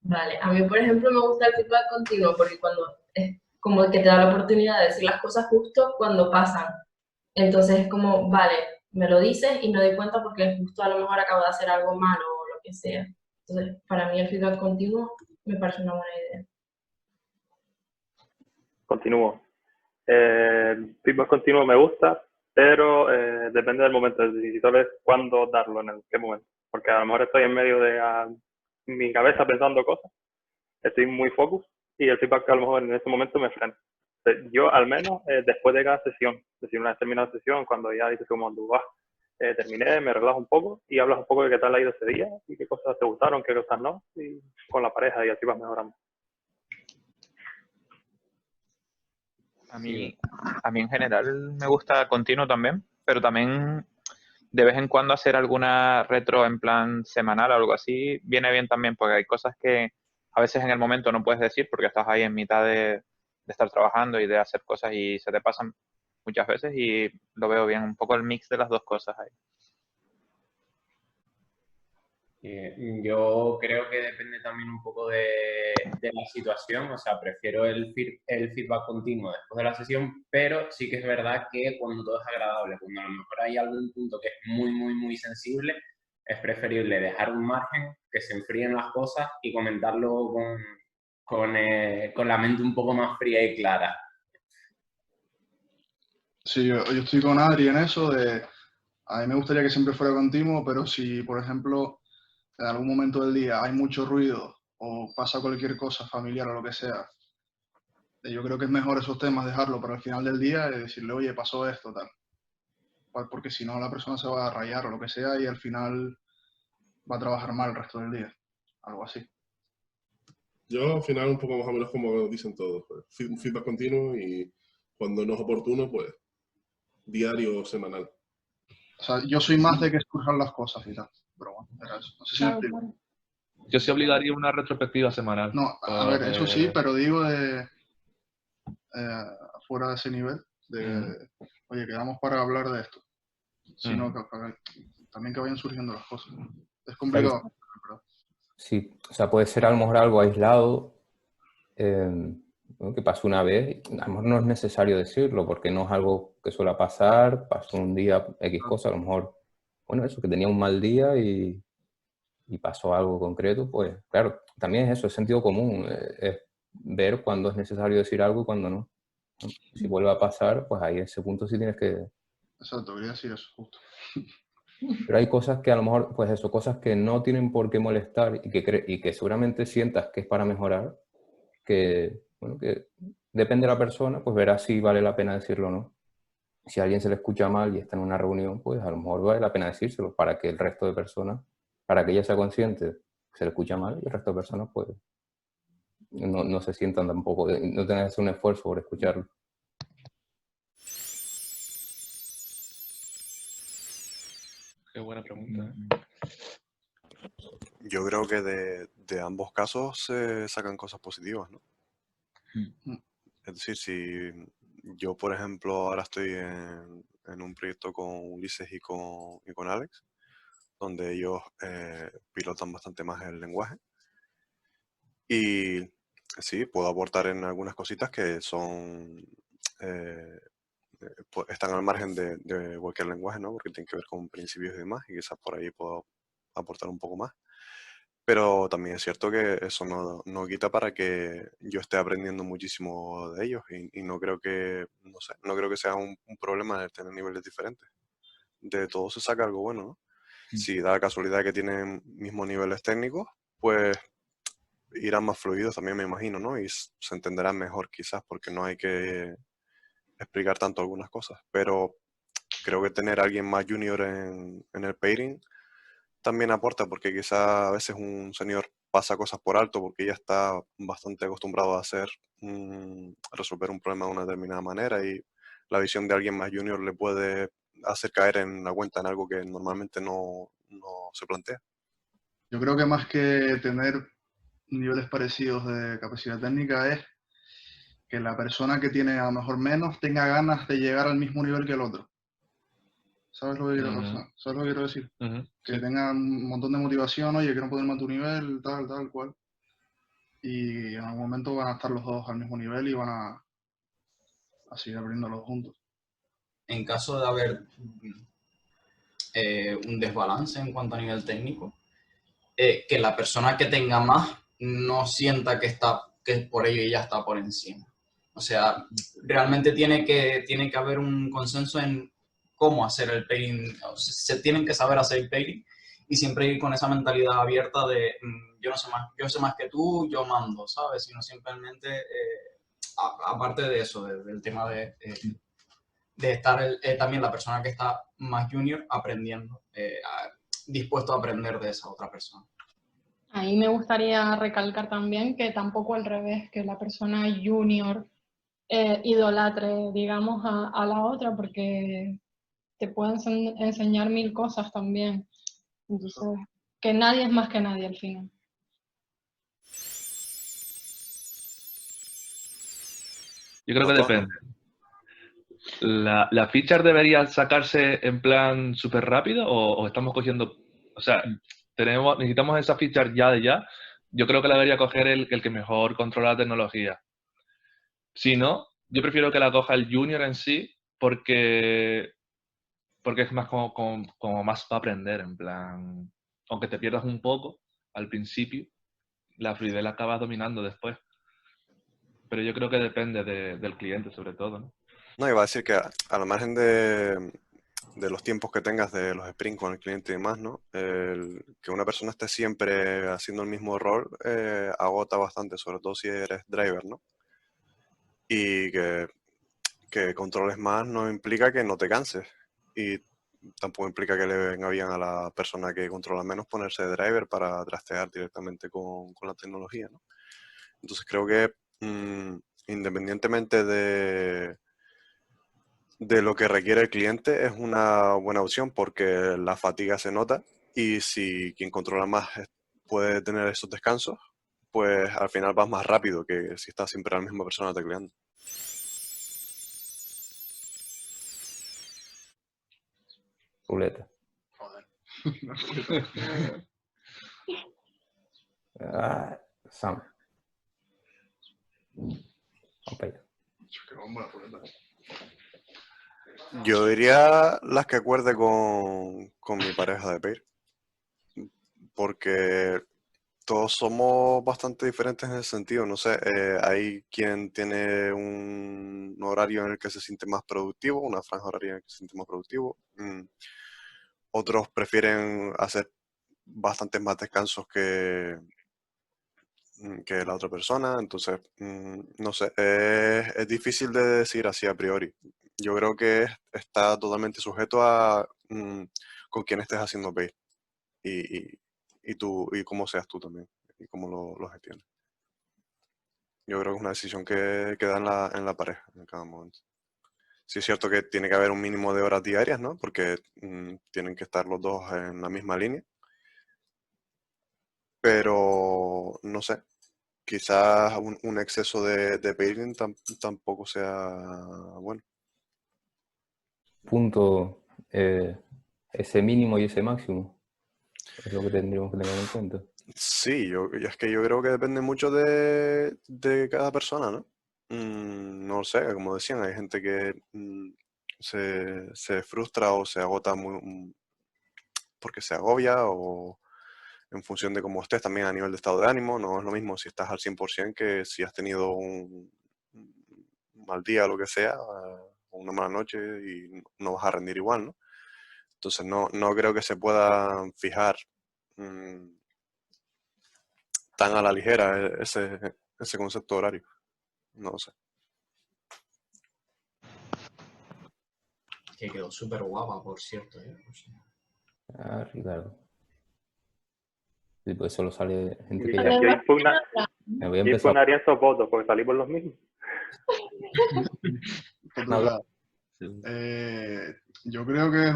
Vale, a mí por ejemplo me gusta el feedback continuo porque cuando es como que te da la oportunidad de decir las cosas justo cuando pasan. Entonces es como, vale, me lo dices y me doy cuenta porque justo a lo mejor acabo de hacer algo malo o lo que sea. Entonces, para mí el feedback continuo me parece una buena idea. Continúo. El feedback continuo me gusta, pero depende del momento. Necesito ver cuándo darlo, en qué momento. Porque a lo mejor estoy en medio de mi cabeza pensando cosas, estoy muy focus y el feedback a lo mejor en ese momento me frena. Yo al menos después de cada sesión, es decir, una vez terminada la sesión, cuando ya dices como terminé, me relajo un poco y hablas un poco de qué tal ha ido ese día y qué cosas te gustaron, qué cosas no, y con la pareja y así vas mejorando. A Sí, mí, a mí en general me gusta continuo también, pero también de vez en cuando hacer alguna retro en plan semanal o algo así viene bien también, porque hay cosas que a veces en el momento no puedes decir porque estás ahí en mitad de estar trabajando y de hacer cosas y se te pasan muchas veces y lo veo bien, un poco el mix de las dos cosas ahí. Yo creo que depende también un poco de la situación, o sea, prefiero el feedback continuo después de la sesión, pero sí que es verdad que cuando todo es agradable, cuando a lo mejor hay algún punto que es muy, muy, muy sensible, es preferible dejar un margen, que se enfríen las cosas y comentarlo con la mente un poco más fría y clara. Sí, yo estoy con Adri en eso a mí me gustaría que siempre fuera continuo, pero si, por ejemplo, en algún momento del día hay mucho ruido o pasa cualquier cosa familiar o lo que sea, yo creo que es mejor esos temas dejarlo para el final del día y decirle, oye, pasó esto, tal. Porque si no la persona se va a rayar o lo que sea y al final va a trabajar mal el resto del día. Algo así. Yo al final un poco más o menos como dicen todos, pues, un feedback continuo y cuando no es oportuno, pues diario o semanal. O sea, yo soy más de que surjan las cosas y tal. Pero bueno, era eso. No sé si me explico. Yo sí obligaría una retrospectiva semanal. No, a ver, eso sí, pero digo fuera de ese nivel, oye, quedamos para hablar de esto. Sino también que vayan surgiendo las cosas. Es complicado. Sí, o sea, puede ser a lo mejor algo aislado, ¿no? Que pasó una vez, a lo mejor no es necesario decirlo porque no es algo que suele pasar, pasó un día X cosa, a lo mejor, bueno, eso, que tenía un mal día y pasó algo concreto, pues claro, también es eso, es sentido común, es ver cuándo es necesario decir algo y cuándo no. Si vuelve a pasar, pues ahí en ese punto sí tienes que... Exacto, quería decir eso, justo. Pero hay cosas que a lo mejor, pues eso, cosas que no tienen por qué molestar y que seguramente sientas que es para mejorar, que, bueno, que depende de la persona, pues verás si vale la pena decirlo o no. Si a alguien se le escucha mal y está en una reunión, pues a lo mejor vale la pena decírselo para que el resto de personas, para que ella sea consciente que se le escucha mal y el resto de personas, pues no se sientan tampoco, no tengan que hacer un esfuerzo por escucharlo. Qué buena pregunta. Yo creo que de ambos casos se sacan cosas positivas, ¿no? Es decir, si yo, por ejemplo, ahora estoy en un proyecto con Ulises y con Alex, donde ellos pilotan bastante más el lenguaje. Y sí, puedo aportar en algunas cositas que son están al margen de cualquier lenguaje, ¿no? Porque tienen que ver con principios y demás, y quizás por ahí puedo aportar un poco más. Pero también es cierto que eso no quita para que yo esté aprendiendo muchísimo de ellos y no creo que, no sé, no creo que sea un problema el tener niveles diferentes. De todo se saca algo bueno, ¿no? Si da la casualidad que tienen mismos niveles técnicos, pues irán más fluidos también me imagino, ¿no? Y se entenderán mejor quizás porque no hay que explicar tanto algunas cosas. Pero creo que tener a alguien más junior en el pairing también aporta porque quizá a veces un senior pasa cosas por alto porque ya está bastante acostumbrado a resolver un problema de una determinada manera y la visión de alguien más junior le puede hacer caer en la cuenta en algo que normalmente no se plantea. Yo creo que más que tener niveles parecidos de capacidad técnica es que la persona que tiene a lo mejor menos tenga ganas de llegar al mismo nivel que el otro. ¿Sabes lo que quiero, ¿sabes lo que quiero decir? Que Sí. tenga un montón de motivación, oye, quiero ponerme a tu nivel, tal, cual. y en algún momento van a estar los dos al mismo nivel y van a seguir aprendiendo juntos. En caso de haber un desbalance en cuanto a nivel técnico, que la persona que tenga más no sienta que por ello ella está por encima. O sea, realmente tiene que haber un consenso en cómo hacer el pairing. O sea, se tienen que saber hacer el pairing y siempre ir con esa mentalidad abierta de yo sé más que tú, yo mando, ¿sabes? Sino simplemente, aparte de eso, del tema de estar también la persona que está más junior aprendiendo, dispuesto a aprender de esa otra persona. Ahí me gustaría recalcar también que tampoco al revés, que la persona junior idolatre, digamos, a la otra, porque te pueden enseñar 1000 cosas también. Entonces, que nadie es más que nadie al final. Yo creo que depende. ¿La feature debería sacarse en plan súper rápido o estamos cogiendo... O sea, necesitamos esa feature ya de ya. Yo creo que la debería coger el que mejor controla la tecnología. Si no, yo prefiero que la coja el junior en sí porque es más como más para aprender, en plan... Aunque te pierdas un poco al principio, la fluidez la acabas dominando después. Pero yo creo que depende del cliente sobre todo, ¿no? No, iba a decir que a la margen de los tiempos que tengas de los sprints con el cliente y demás, ¿no? Que una persona esté siempre haciendo el mismo rol agota bastante, sobre todo si eres driver, ¿no? Y que controles más no implica que no te canses. Y tampoco implica que le venga bien a la persona que controla menos ponerse de driver para trastear directamente con la tecnología, ¿no? Entonces creo que independientemente de lo que requiere el cliente, es una buena opción porque la fatiga se nota y si quien controla más puede tener esos descansos, pues al final vas más rápido que si estás siempre la misma persona tecleando. Ruleta. Joder. Sam. Vamos Qué bomba la ruleta. Yo diría las que acuerde con mi pareja de pair, porque todos somos bastante diferentes en ese sentido. No sé, hay quien tiene un horario en el que se siente más productivo, una franja horaria en la que se siente más productivo. Otros prefieren hacer bastantes más descansos que la otra persona. Entonces, no sé, es difícil de decir así a priori. Yo creo que está totalmente sujeto a con quién estés haciendo pair y cómo seas tú también y cómo lo gestiones. Yo creo que es una decisión que da en la pareja en cada momento. Sí es cierto que tiene que haber un mínimo de horas diarias, ¿no? Porque tienen que estar los dos en la misma línea. Pero, no sé, quizás un exceso de pairing tampoco sea bueno. Punto, ese mínimo y ese máximo. Es lo que tendríamos que tener en cuenta. Sí, es que yo creo que depende mucho de cada persona, ¿no? No lo sé, como decían, hay gente que se frustra o se agota porque se agobia o en función de cómo estés también a nivel de estado de ánimo. No es lo mismo si estás al 100% que si has tenido un mal día o lo que sea, o una mala noche y no vas a rendir igual, ¿no? Entonces no creo que se pueda fijar tan a la ligera ese concepto horario. No lo sé. Que quedó súper guapa, por cierto. Ricardo. Sí, pues solo sale gente que Yo ya... Me voy a empezar. impugnaría esos votos porque salimos los mismos. Yo creo que es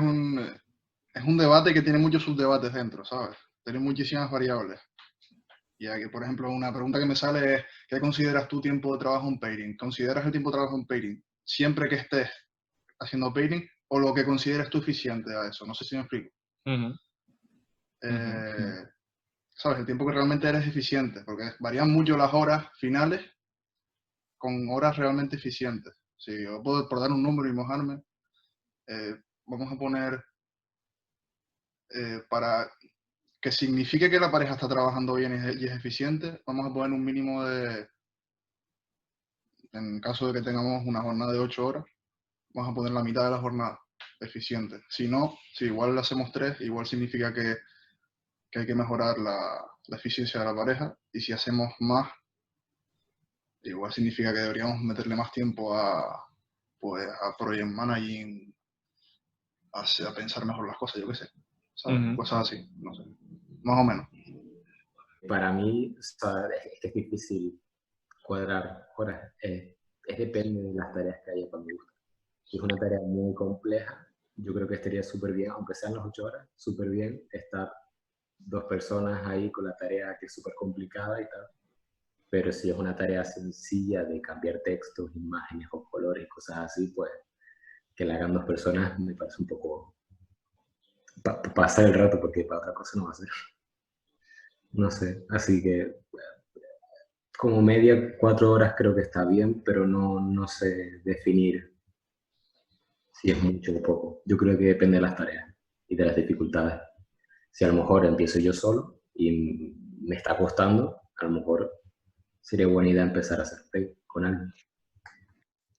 un debate que tiene muchos subdebates dentro, ¿sabes? Tiene muchísimas variables. Ya que, por ejemplo, una pregunta que me sale es, ¿qué consideras tu tiempo de trabajo en pairing? ¿Consideras el tiempo de trabajo en pairing siempre que estés haciendo pairing o lo que consideres tú eficiente a eso? No sé si me explico. ¿sabes? El tiempo que realmente eres eficiente, porque varían mucho las horas finales con horas realmente eficientes. Si yo puedo, por dar un número y mojarme, vamos a poner, para que signifique que la pareja está trabajando bien y es eficiente, vamos a poner un mínimo de, en caso de que tengamos una jornada de 8 horas, vamos a poner la mitad de la jornada eficiente. Si no, si igual le hacemos 3, igual significa que hay que mejorar la eficiencia de la pareja, y si hacemos más, igual significa que deberíamos meterle más tiempo a project managing, a pensar mejor las cosas, yo qué sé, ¿sabes? Cosas así, no sé, más o menos. Para mí, ¿sabes? Es difícil cuadrar horas. Es depende de las tareas que haya cuando gusta. Si es una tarea muy compleja, yo creo que estaría súper bien, aunque sean las 8 horas, súper bien estar 2 personas ahí con la tarea que es súper complicada y tal. Pero si es una tarea sencilla de cambiar textos, imágenes o colores, cosas así, pues que la hagan 2 personas me parece un poco pasar el rato, porque para otra cosa no va a ser. No sé, así que como media 4 horas creo que está bien, pero no sé definir si es mucho o poco. Yo creo que depende de las tareas y de las dificultades. Si a lo mejor empiezo yo solo y me está costando, a lo mejor sería buena idea empezar a hacer pay con alguien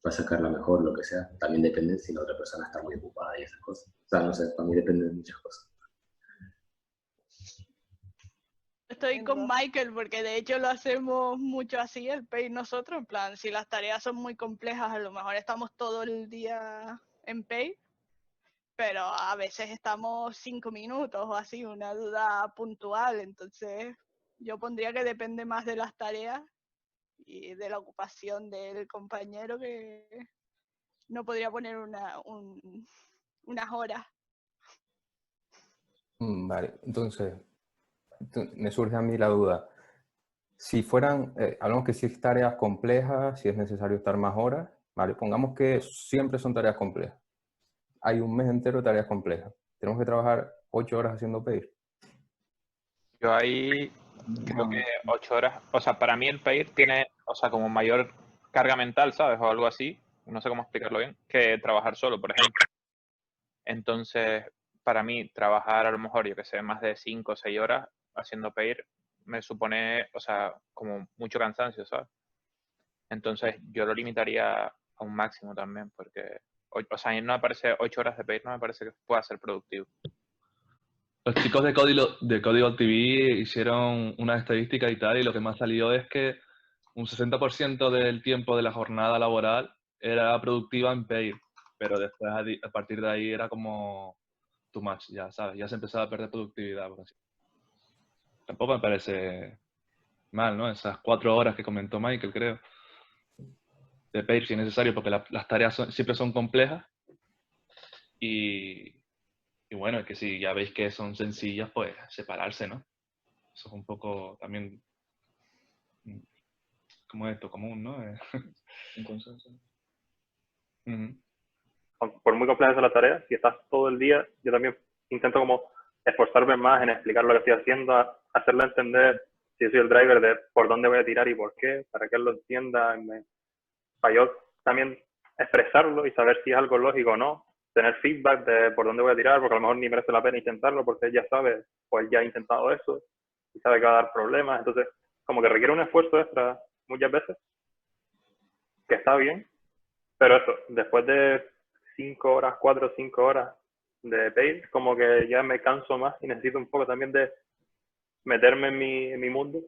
para sacarla mejor, lo que sea. También depende si la otra persona está muy ocupada y esas cosas. O sea, no sé, para mí depende de muchas cosas. Estoy con Michael porque de hecho lo hacemos mucho así, el pay nosotros, en plan, si las tareas son muy complejas, a lo mejor estamos todo el día en pay, pero a veces estamos 5 minutos o así, una duda puntual, entonces yo pondría que depende más de las tareas y de la ocupación del compañero, que no podría poner unas horas. Vale, entonces, me surge a mí la duda. Si fueran, hablamos que si es tareas complejas, si es necesario estar más horas, ¿vale? Pongamos que siempre son tareas complejas. Hay un mes entero de tareas complejas. Tenemos que trabajar 8 horas haciendo PAIR. Yo ahí creo que 8 horas, o sea, para mí el PAIR tiene, o sea, como mayor carga mental, ¿sabes? O algo así, no sé cómo explicarlo bien, que trabajar solo, por ejemplo. Entonces, para mí, trabajar a lo mejor, yo que sé, más de 5 o 6 horas haciendo PAIR me supone, o sea, como mucho cansancio, ¿sabes? Entonces, yo lo limitaría a un máximo también, porque, o sea, a mí no me parece 8 horas de PAIR, no me parece que pueda ser productivo. Los chicos de Código TV hicieron una estadística y tal, y lo que más salió es que un 60% del tiempo de la jornada laboral era productiva en PAIR, pero después a partir de ahí era como too much, ya sabes, ya se empezaba a perder productividad, por así. Tampoco me parece mal, ¿no? Esas 4 horas que comentó Michael, creo, de PAIR si es necesario, porque las tareas siempre son complejas y bueno, es que si ya veis que son sencillas, pues separarse, ¿no? Eso es un poco también, como esto, común, ¿no? Un consenso. Por muy compleja sea la tarea, si estás todo el día, yo también intento como esforzarme más en explicar lo que estoy haciendo, hacerle entender, si yo soy el driver, de por dónde voy a tirar y por qué, para que él lo entienda, para yo también expresarlo y saber si es algo lógico o no, tener feedback de por dónde voy a tirar, porque a lo mejor ni merece la pena intentarlo, porque él ya sabe, pues ya ha intentado eso, y sabe que va a dar problemas, entonces como que requiere un esfuerzo extra muchas veces, que está bien, pero eso, después de 5 horas, 4 o 5 horas de PAIR, como que ya me canso más y necesito un poco también de meterme en mi mundo,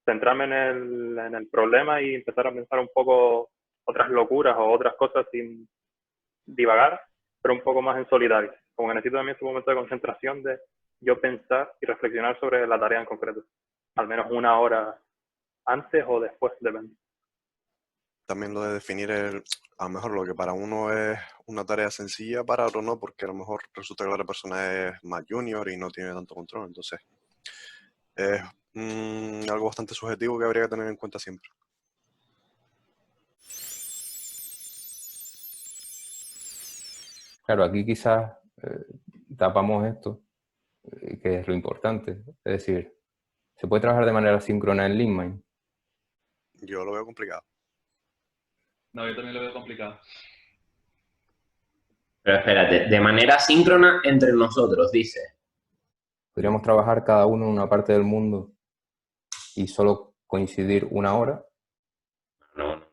centrarme en el problema y empezar a pensar un poco otras locuras o otras cosas sin divagar, pero un poco más en solitario. Como que necesito también ese momento de concentración de yo pensar y reflexionar sobre la tarea en concreto. Al menos 1 hora antes o después, depende. También lo de definir a lo mejor lo que para uno es una tarea sencilla, para otro no, porque a lo mejor resulta que la otra persona es más junior y no tiene tanto control. Entonces, es algo bastante subjetivo que habría que tener en cuenta siempre. Claro, aquí quizás tapamos esto, que es lo importante. Es decir, ¿Se puede trabajar de manera síncrona en LinkedIn? Yo lo veo complicado. No, yo también lo veo complicado. Pero espérate, de manera síncrona entre nosotros, dice. ¿Podríamos trabajar cada uno en una parte del mundo y solo coincidir una hora? No,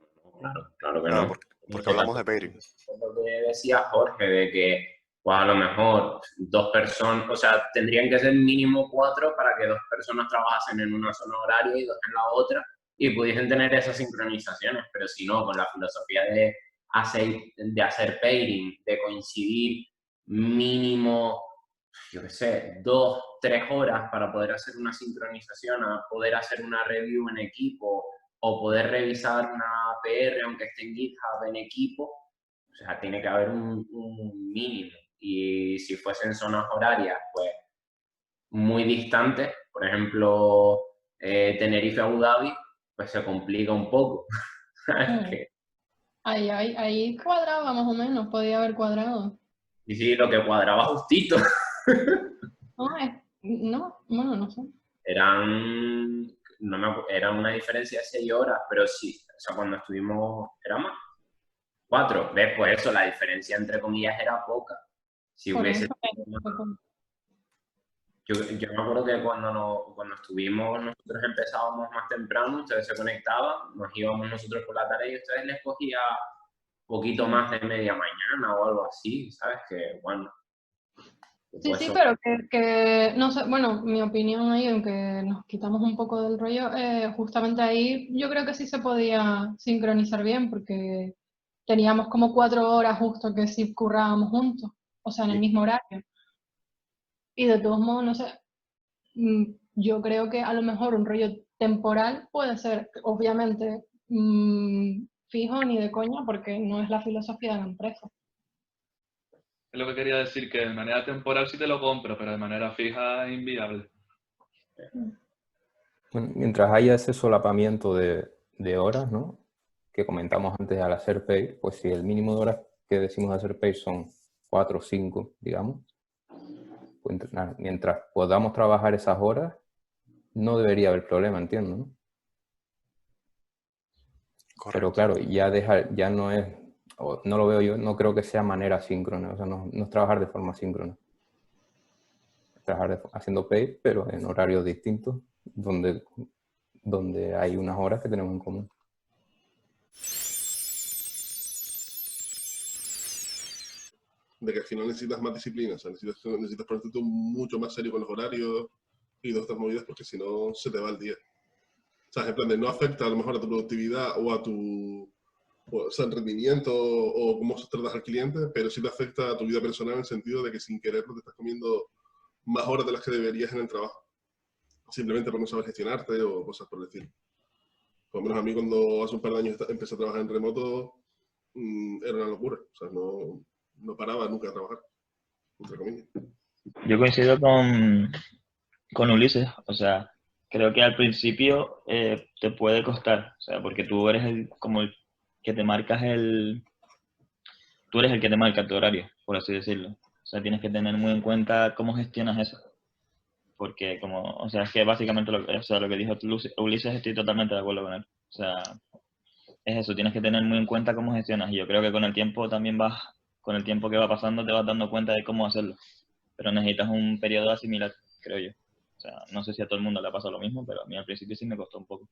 claro que Claro, no. porque hablamos de pairing. Es lo que decía Jorge, de que pues a lo mejor 2 personas, o sea, tendrían que ser mínimo 4 para que 2 personas trabajasen en una zona horaria y 2 en la otra y pudiesen tener esas sincronizaciones, pero si no, con la filosofía de hacer pairing, de coincidir mínimo, yo qué sé, 2, 3 horas para poder hacer una sincronización, a poder hacer una review en equipo o poder revisar una PR aunque esté en GitHub en equipo, o sea, tiene que haber un mínimo. Y si fuesen zonas horarias, pues muy distantes, por ejemplo, Tenerife Abu Dhabi, pues se complica un poco. Ahí cuadraba más o menos, podía haber cuadrado. Y sí, lo que cuadraba justito. No, bueno, no sé. Eran una diferencia de 6 horas, pero sí, o sea, cuando estuvimos, ¿era más? 4, ¿ves? Pues eso, la diferencia entre comillas era poca. Si Por hubiese... eso, Yo me acuerdo que cuando estuvimos, nosotros empezábamos más temprano, ustedes se conectaban, nos íbamos nosotros por la tarde y ustedes les cogía poquito más de media mañana o algo así, ¿sabes? Que bueno. Sí, pues sí, eso. pero que, no sé, bueno, mi opinión ahí, aunque nos quitamos un poco del rollo, justamente ahí yo creo que sí se podía sincronizar bien, porque teníamos como 4 horas justo que sí currábamos juntos, o sea, en el mismo horario. Y de todos modos, no sé, yo creo que a lo mejor un rollo temporal puede ser, obviamente, fijo ni de coña, porque no es la filosofía de la empresa. Es lo que quería decir, que de manera temporal sí te lo compro, pero de manera fija es inviable. Bueno, mientras haya ese solapamiento de horas, ¿no? Que comentamos antes al hacer pay, pues si el mínimo de horas que decimos hacer pay son 4 o 5, digamos, pues mientras podamos trabajar esas horas, no debería haber problema, entiendo, ¿no? Correcto. Pero claro, ya no es, o no lo veo yo, no creo que sea manera síncrona, o sea, no es trabajar de forma síncrona. Es trabajar haciendo pay, pero en horarios distintos, donde hay unas horas que tenemos en común. De que al final necesitas más disciplina, o sea, necesitas ponerte tú mucho más serio con los horarios y todas estas movidas, porque si no se te va el día. O sea, en plan de no afecta a lo mejor a tu productividad o a tu el rendimiento o cómo tratas al cliente, pero sí te afecta a tu vida personal en el sentido de que sin quererlo te estás comiendo más horas de las que deberías en el trabajo. Simplemente por no saber gestionarte o cosas por el estilo. Por lo menos a mí cuando hace un par de años empecé a trabajar en remoto, era una locura. O sea, no paraba nunca de trabajar, entre comillas. Yo coincido con Ulises, o sea, creo que al principio te puede costar, o sea, porque tú eres como el que te marcas tú eres el que te marca tu horario, por así decirlo. O sea, tienes que tener muy en cuenta cómo gestionas eso. Porque o sea, es que básicamente lo que dijo Ulises, estoy totalmente de acuerdo con él. O sea, es eso, tienes que tener muy en cuenta cómo gestionas. Y yo creo que con el tiempo también con el tiempo que va pasando te vas dando cuenta de cómo hacerlo. Pero necesitas un periodo asimilar, creo yo. O sea, no sé si a todo el mundo le ha pasado lo mismo, pero a mí al principio sí me costó un poco.